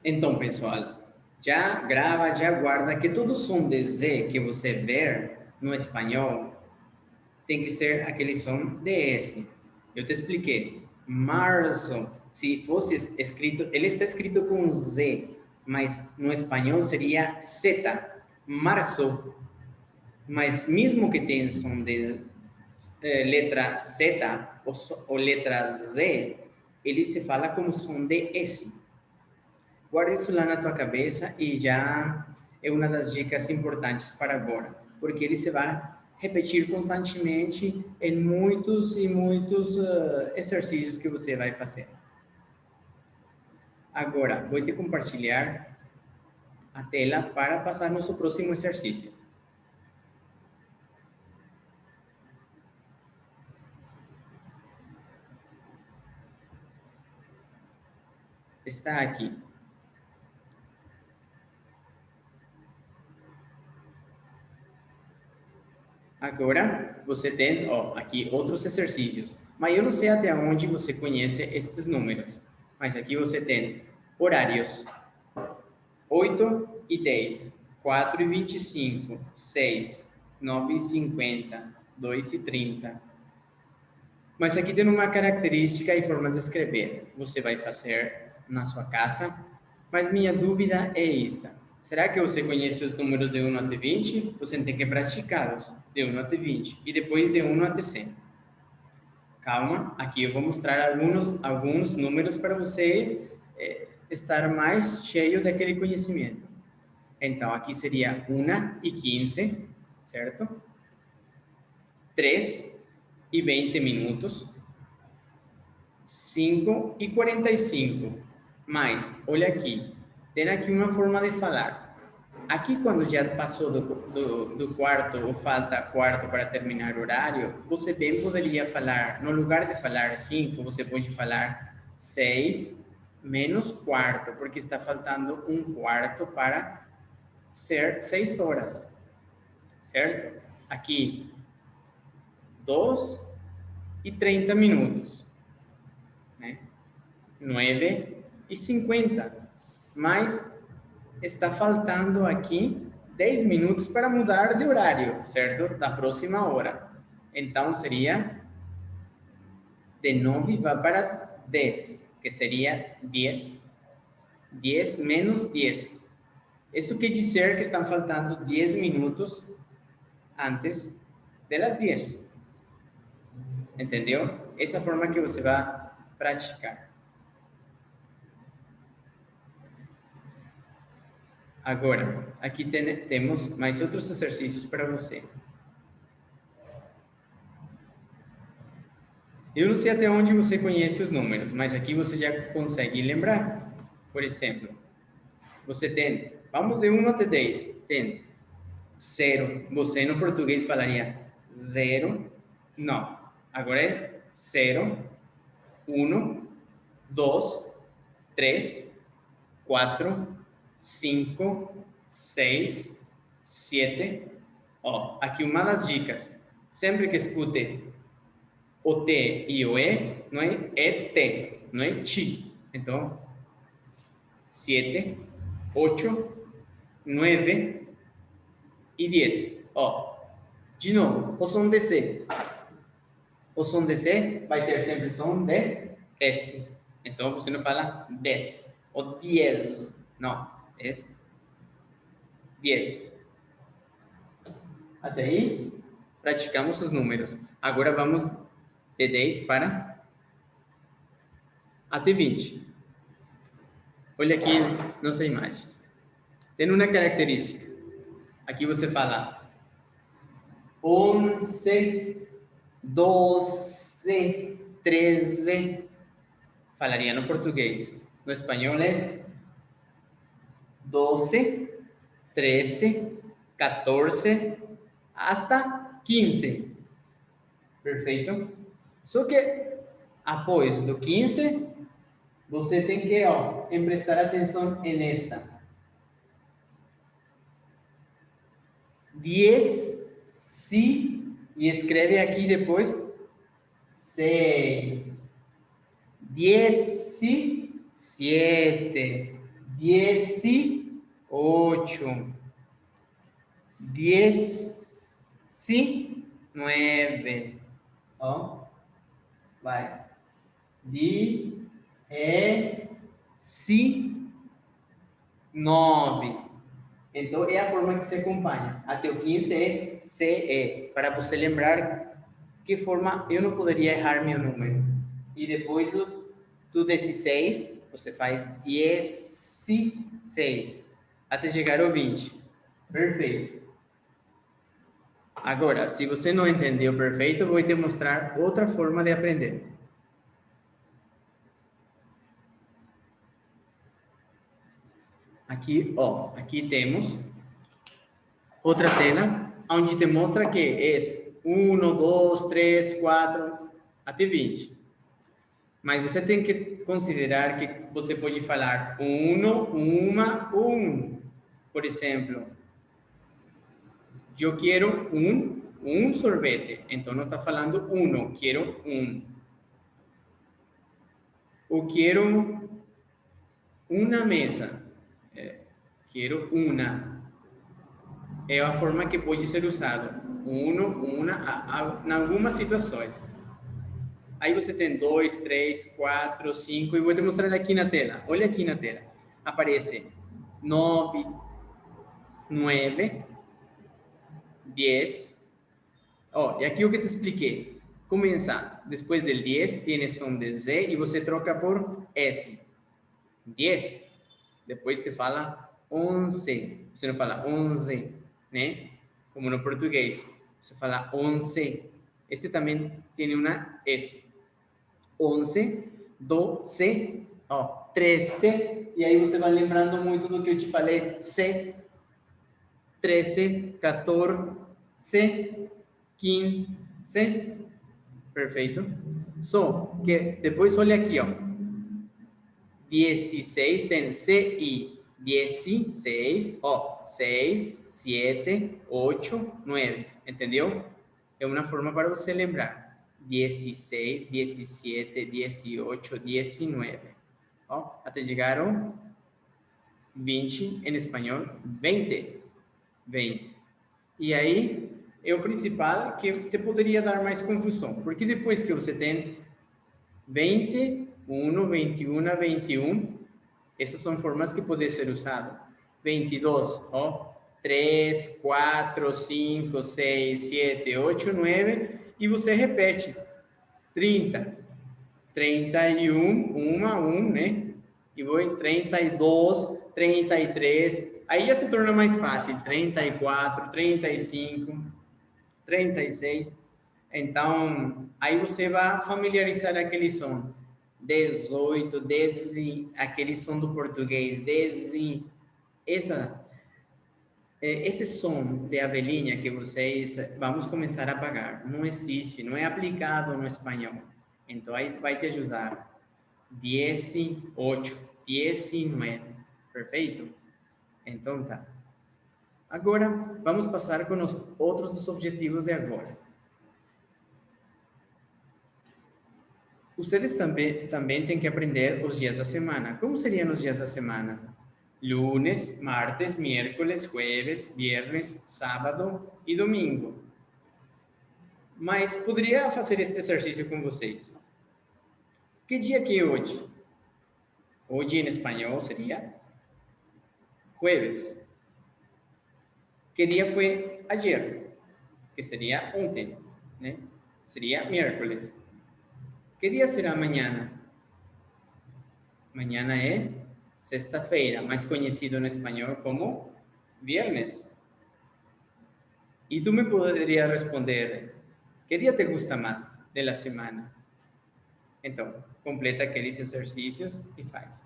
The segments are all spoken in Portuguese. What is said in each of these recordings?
Então, pessoal, já grava, já guarda que todo som de Z que você ver no espanhol tem que ser aquele som de S. Eu te expliquei. Março, se fosse escrito, ele está escrito com Z, mas no espanhol seria Z, março. Mas mesmo que tenha som de letra Z ou letra Z, ele se fala como som de S. Guarde isso lá na tua cabeça e já é uma das dicas importantes para agora, porque ele se vai repetir constantemente em muitos e muitos exercícios que você vai fazer. Agora, vou te compartilhar a tela para passar nosso próximo exercício. Está aqui. Agora, você tem, aqui outros exercícios. Mas eu não sei até onde você conhece estes números. Mas aqui você tem horários. 8h10, 4h25, 6, 9h50, 2h30. Mas aqui tem uma característica e forma de escrever. Você vai fazer na sua casa. Mas minha dúvida é esta. Será que você conhece os números de 1 até 20? Você tem que praticá-los de 1 até 20 e depois de 1 até 100. Calma, aqui eu vou mostrar alguns números para você estar mais cheio daquele conhecimento. Então, aqui seria 1h15, certo? 3h20 minutos. 5h45. Mas, olha aqui, tem aqui uma forma de falar. Aqui, quando já passou do quarto, ou falta quarto para terminar o horário, você bem poderia falar, no lugar de falar 5, você pode falar 6 menos quarto, porque está faltando um quarto para ser 6 horas, certo? Aqui, 2h30 minutos, né? 9h50, mas está faltando aqui 10 minutos para mudar de horário, certo? Da próxima hora. Então, seria de 9 vai para 10, que seria 10. 10 menos 10. Isso quer dizer que estão faltando 10 minutos antes das 10. Entendeu? Essa é a forma que você vai praticar. Agora, aqui temos mais outros exercícios para você. Eu não sei até onde você conhece os números, mas aqui você já consegue lembrar. Por exemplo, você tem, vamos de 1 até 10, tem 0. Você no português falaria 0, não. Agora é 0, 1, 2, 3, 4, 5, 6, 7. Aqui uma das dicas. Sempre que escute o T e o E, não é T, não é ti. Então, 7, 8, 9 e 10. De novo, o som de C. O som de C vai ter sempre som de S. Então, você não fala 10 ou 10. Não, é 10. Até aí, praticamos os números. Agora vamos de 10 para até 20. Olha aqui nossa imagem. Tem uma característica. Aqui você fala 11, 12, 13. Falaria no português. No espanhol é 12, 13, 14, hasta 15. Perfeito? Só que após do 15, você tem que prestar atenção nesta. 10, si, e escreve aqui depois 6. 17, 18, 19, ó, vai, 19. Então, é a forma que se acompanha. Até o 15 é CE, para você lembrar que forma eu não poderia errar meu número. E depois do 16, você faz 16, até chegar ao 20. Perfeito. Agora, se você não entendeu perfeito, eu vou te mostrar outra forma de aprender. Aqui, ó, aqui temos outra tela, onde te mostra que é 1, 2, 3, 4, até 20. Mas você tem que considerar que você pode falar um. Por exemplo, eu quero um sorvete. Então, não está falando uno, quero um. Ou quero uma mesa. Quero uma. É a forma que pode ser usado. Uma, em algumas situações. Aí você tem 2, 3, 4, 5, e vou te mostrar aqui na tela. Olha aqui na tela. Aparece 9, 10. Ó, e aqui o que te expliquei. Começa, depois del 10, tienes som de Z e você troca por S. 10. Depois te fala 11. Você não fala 11, né? Como no português. Você fala 11. Este também tem uma S. 11, 12, ó, 13. E aí você vai lembrando muito do que eu te falei. C, 13, 14, 15. Perfeito? Só que depois olha aqui, ó. 16 tem CI. 16, ó. 6, 7, 8, 9. Entendeu? É uma forma para você lembrar. 16, 17, 18, 19. Ó, até chegaram 20 em espanhol. 20. E aí, é o principal que te poderia dar mais confusão. Porque depois que você tem 20, 1, 21, 21, essas são formas que podem ser usadas. 22, ó. 3, 4, 5, 6, 7, 8, 9. E você repete. 30, 31, 1, né? E vou em 32, 33. Aí já se torna mais fácil. 34, 35, 36. Então, aí você vai familiarizar aquele som. 18, 10, aquele som do português. 10, esse som de abelhinha que vocês vamos começar a apagar. Não existe, não é aplicado no espanhol. Então, aí vai te ajudar. 18, 19. Perfeito? Então, tá. Agora, vamos passar com os outros dos objetivos de agora. Vocês também têm que aprender os dias da semana. Como seriam os dias da semana? Lunes, martes, miércoles, jueves, viernes, sábado e domingo. Mas poderia fazer este exercício com vocês. Que dia que é hoje? Hoje em espanhol seria jueves. Que dia foi ayer? Que seria ontem, né? Seria miércoles. Que dia será amanhã? Amanhã é sexta-feira, mais conhecido no espanhol como viernes. E tu me poderias responder, que dia te gusta mais da semana? Então, completa aqueles exercícios e faz.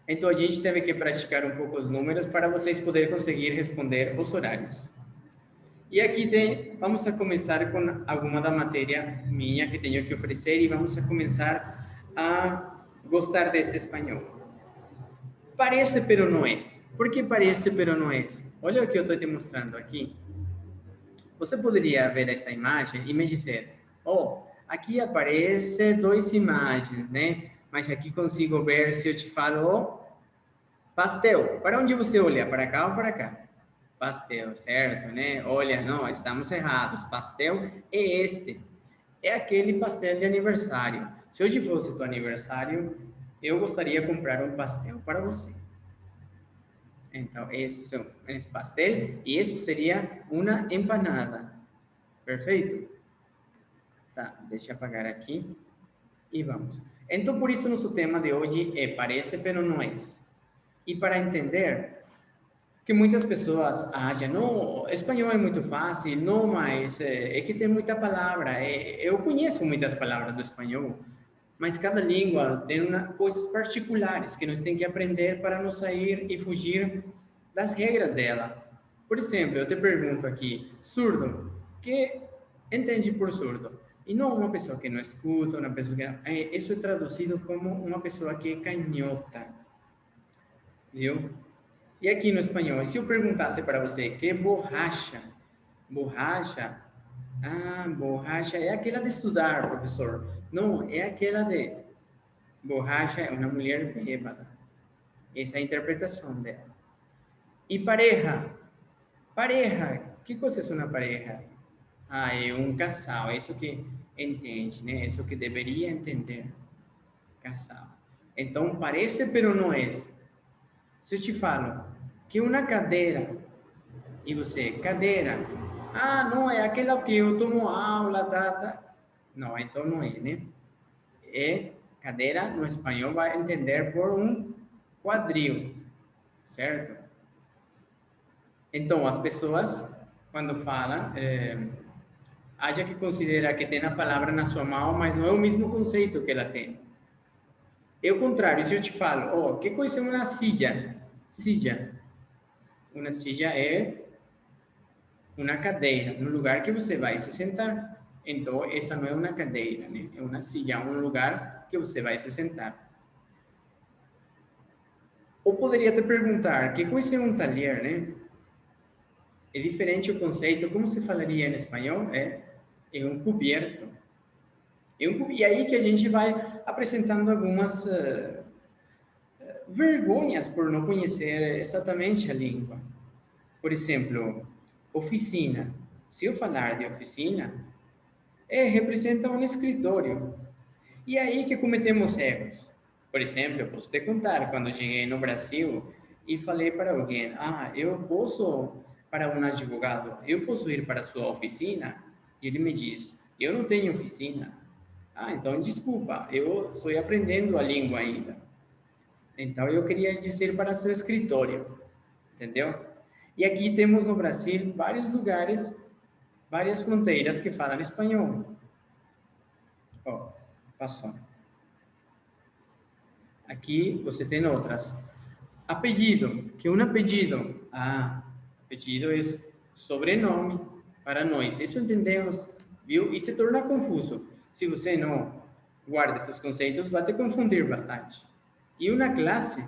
Então, a gente teve que praticar um pouco os números para vocês poderem conseguir responder os horários. E aqui vamos a começar com alguma da matéria minha que tenho que oferecer e vamos a começar a gostar deste espanhol. Parece, pero não é. Por que parece, pero não é? Olha o que eu estou te mostrando aqui. Você poderia ver essa imagem e me dizer, aqui aparece duas imagens, né? Mas aqui consigo ver se eu te falo Pastel, para onde você olha? Para cá ou para cá? Pastel, certo, né? Olha, não, estamos errados. Pastel é este. É aquele pastel de aniversário. Se hoje fosse teu aniversário, eu gostaria de comprar um pastel para você. Então, esse pastel e este seria uma empanada. Perfeito? Tá, deixa eu apagar aqui e vamos. Então, por isso, nosso tema de hoje é parece, pero não é. E para entender que muitas pessoas acham, não, espanhol é muito fácil, não, mas é que tem muita palavra. Eu conheço muitas palavras do espanhol, mas cada língua tem coisas particulares que nós temos que aprender para não sair e fugir das regras dela. Por exemplo, eu te pergunto aqui, surdo, que entende por surdo? E não uma pessoa que não escuta, uma pessoa que... Isso é traduzido como uma pessoa que é canhota, viu? E aqui no espanhol, se eu perguntasse para você, que borracha? Borracha? Ah, borracha é aquela de estudar, professor. Não, é aquela de... Borracha é uma mulher bêbada. Essa é a interpretação dela. E pareja? Pareja. Que coisa é uma pareja? Ah, é um casal. É isso que entende, né? É isso que deveria entender. Casal. Então, parece, pero não é. Se eu te falo que uma cadeira, e você, cadeira, ah, não, é aquela que eu tomo aula, tá. Não, então não é, né? É cadeira, no espanhol, vai entender por um quadril, certo? Então, as pessoas, quando falam, haja que considera que tem a palavra na sua mão, mas não é o mesmo conceito que ela tem. É o contrário, se eu te falo, oh, que coisa é uma silla? Silla. Uma silla é uma cadeira, um lugar que você vai se sentar. Então, essa não é uma cadeira, né? É uma silla, um lugar que você vai se sentar. Ou poderia te perguntar, que coisa é um talher, né? É diferente o conceito, como se falaria em espanhol? É um coberto. E aí que a gente vai apresentando algumas vergonhas por não conhecer exatamente a língua. Por exemplo, oficina. Se eu falar de oficina, representa um escritório. E aí que cometemos erros. Por exemplo, eu posso te contar, quando cheguei no Brasil e falei para alguém, eu posso, para um advogado, eu posso ir para a sua oficina? E ele me diz, eu não tenho oficina. Então desculpa, eu estou aprendendo a língua ainda. Então eu queria dizer para seu escritório, entendeu? E aqui temos no Brasil vários lugares, várias fronteiras que falam espanhol. Ó, passou. Aqui você tem outras. Apelido, que é um apelido? Apelido é sobrenome para nós. Isso entendemos, viu? E se torna confuso. Se você não guarda esses conceitos, vai te confundir bastante. E uma classe,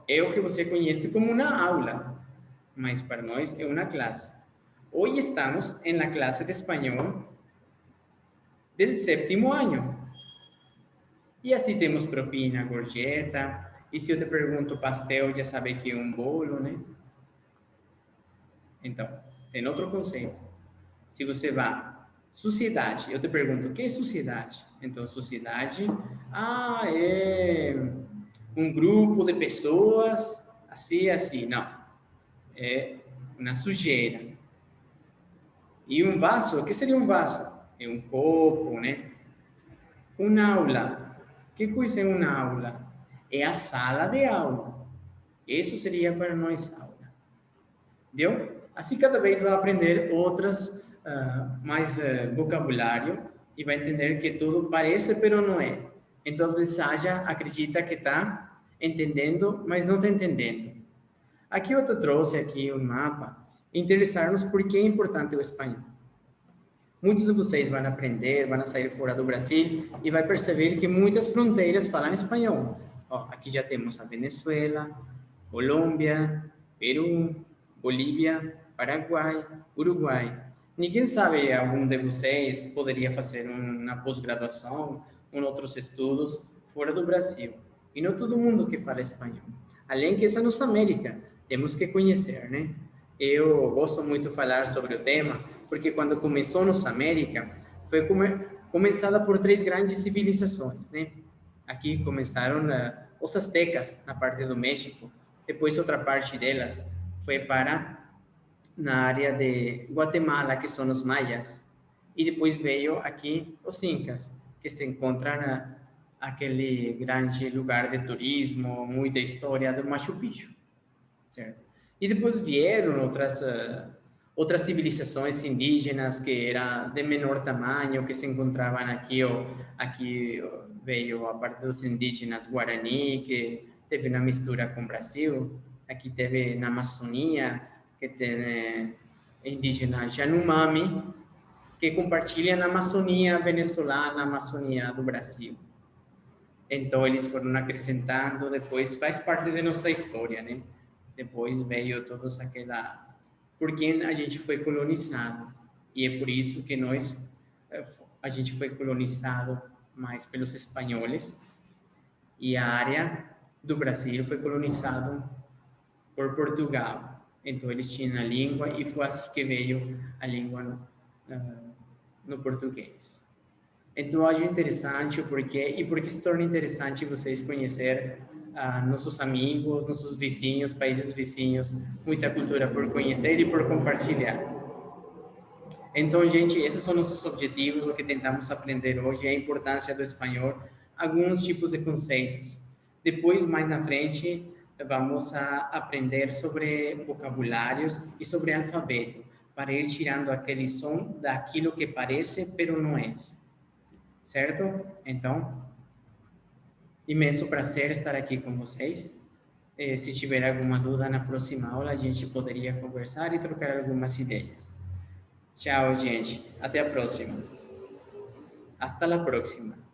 é o que você conhece como uma aula, mas para nós é uma classe. Hoje estamos na classe de espanhol do 7º ano. E assim temos propina, gorjeta. E se eu te pergunto pastel, já sabe que é um bolo, né? Então, tem outro conceito. Se você vai, sociedade, eu te pergunto, o que é sociedade? Então, sociedade, é um grupo de pessoas, assim. Não, é uma sujeira. E um vaso, o que seria um vaso? É um copo, né? Uma aula. Que coisa é uma aula? É a sala de aula. Isso seria para nós aula. Entendeu? Assim cada vez vai aprender outras, mais vocabulário e vai entender que tudo parece, pero não é. Então, às vezes, acredita que está entendendo, mas não está entendendo. Aqui eu te trouxe aqui um mapa, interessar-nos por que é importante o espanhol. Muitos de vocês vão aprender, vão sair fora do Brasil e vai perceber que muitas fronteiras falam espanhol. Aqui já temos a Venezuela, Colômbia, Peru, Bolívia, Paraguai, Uruguai. Ninguém sabe, algum de vocês poderia fazer uma pós-graduação ou outros estudos fora do Brasil. E não todo mundo que fala espanhol. Além que essa é nossa América, temos que conhecer, né? Eu gosto muito de falar sobre o tema, porque quando começou nossa América, foi começada por 3 grandes civilizações, né? Aqui começaram os astecas, na parte do México. Depois, outra parte delas foi para na área de Guatemala, que são os maias. E depois veio aqui os incas, que se encontram aquele grande lugar de turismo, muita história do Machu Picchu, certo? E depois vieram outras civilizações indígenas que eram de menor tamanho, que se encontravam aqui, aqui veio a parte dos indígenas Guarani, que teve uma mistura com o Brasil, aqui teve na Amazônia, que tem indígena Yanomami, que compartilha na Amazônia venezuelana, na Amazônia do Brasil. Então, eles foram acrescentando, depois faz parte da nossa história, né? Depois veio todos aquela... Porque a gente foi colonizado. E é por isso que a gente foi colonizado mais pelos espanhóis. E a área do Brasil foi colonizado por Portugal. Então, eles tinham a língua e foi assim que veio a língua no português. Então, eu acho interessante porque se torna interessante vocês conhecer nossos amigos, nossos vizinhos, países vizinhos, muita cultura por conhecer e por compartilhar. Então, gente, esses são nossos objetivos, o que tentamos aprender hoje, a importância do espanhol, alguns tipos de conceitos. Depois, mais na frente, vamos a aprender sobre vocabulários e sobre alfabeto, para ir tirando aquele som daquilo que parece, pero não é. Certo? Então, imenso prazer estar aqui com vocês. Se tiver alguma dúvida na próxima aula, a gente poderia conversar e trocar algumas ideias. Tchau, gente. Até a próxima. Hasta la próxima.